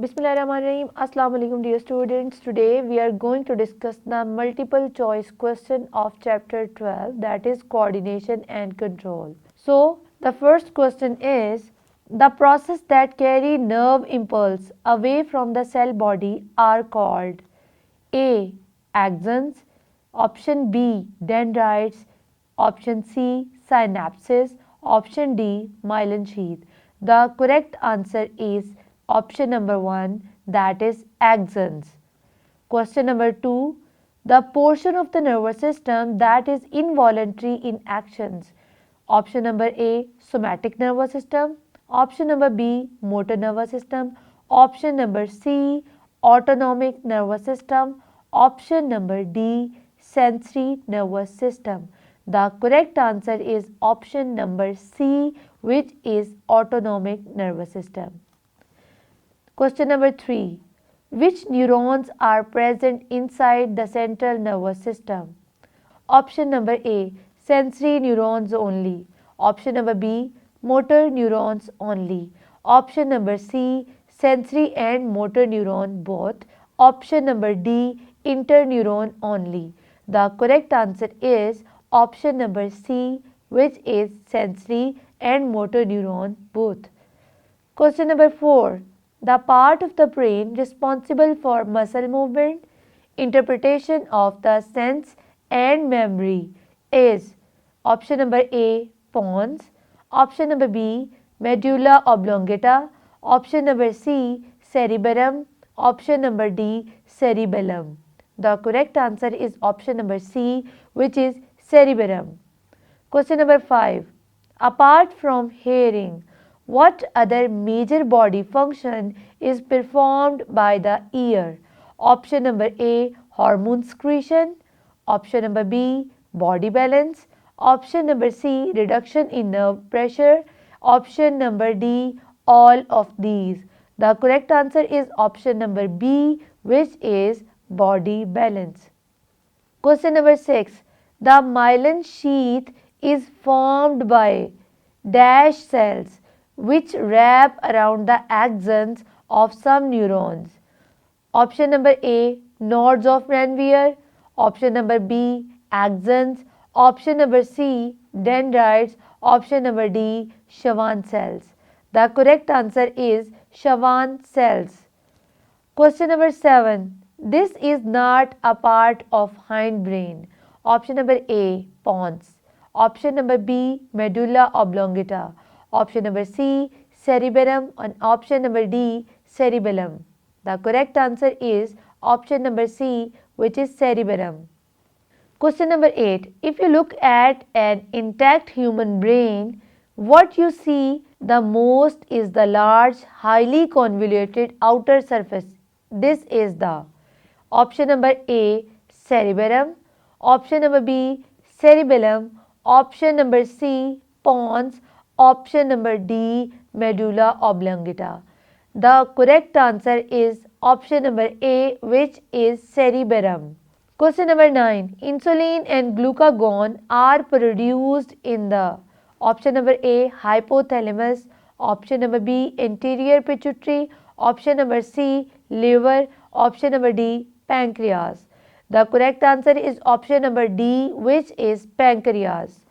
Bismillahirrahmanirrahim. Assalamu alaikum dear students. Today we are going to discuss the multiple choice question of chapter 12, that is coordination and control. So the first question is, the process that carry nerve impulse away from the cell body are called A. Axons, option B. Dendrites, option C. Synapses, option D. Myelin sheath. The correct answer is option number 1, that is axons. Question number 2. The portion of the nervous system that is involuntary in actions. Option number A. Somatic nervous system. Option number B. Motor nervous system. Option number C. Autonomic nervous system. Option number D. Sensory nervous system. The correct answer is option number C, which is autonomic nervous system. Question number 3. Which neurons are present inside the central nervous system? Option number A. Sensory neurons only. Option number B. Motor neurons only. Option number C. Sensory and motor neuron both. Option number D. Interneuron only. The correct answer is option number C, which is sensory and motor neuron both. Question number 4. The part of the brain responsible for muscle movement, interpretation of the sense and memory is option number A. Pons, option number B. Medulla oblongata, option number C. Cerebellum, option number D. Cerebellum. The correct answer is option number C, which is cerebellum. Question number 5. Apart from hearing, what other major body function is performed by the ear? Option number A. Hormone secretion. Option number B. Body balance. Option number C. Reduction in nerve pressure. Option number D. All of these. The correct answer is option number B, which is body balance. Question number 6. The myelin sheath is formed by dash cells which wrap around the axons of some neurons. Option number A. Nodes of Ranvier. Option number B. Axons. Option number C. Dendrites. Option number D. Schwann cells. The correct answer is Schwann cells. Question number 7. This is not a part of hindbrain. Option number A. Pons. Option number B. Medulla oblongata. Option number C. Cerebellum, and option number D. Cerebellum. The correct answer is option number C, which is cerebellum. Question number 8. If you look at an intact human brain, what you see the most is the large, highly convoluted outer surface. This is the option number A. Cerebellum, option number B. Cerebellum, option number C. Pons, option number D. Medulla oblongata. The correct answer is option number A, which is cerebellum. Question number 9. Insulin and glucagon are produced in the option number A. Hypothalamus, option number B. Anterior pituitary, option number C. Liver, option number D. Pancreas. The correct answer is option number D, which is pancreas.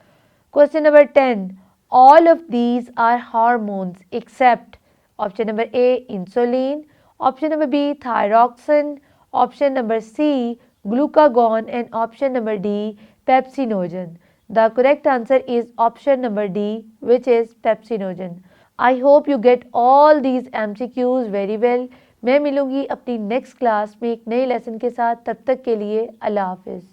Question number 10. All of these are hormones except option number A. Insulin, option number B. Thyroxine, option number C. Glucagon, and option number D. Pepsinogen. The correct answer is option number D, which is pepsinogen. I hope you get all these MCQs very well. मैं मिलूंगी अपनी next class में एक नए lesson के साथ. तब तक के लिए अल्लाह हाफिज़.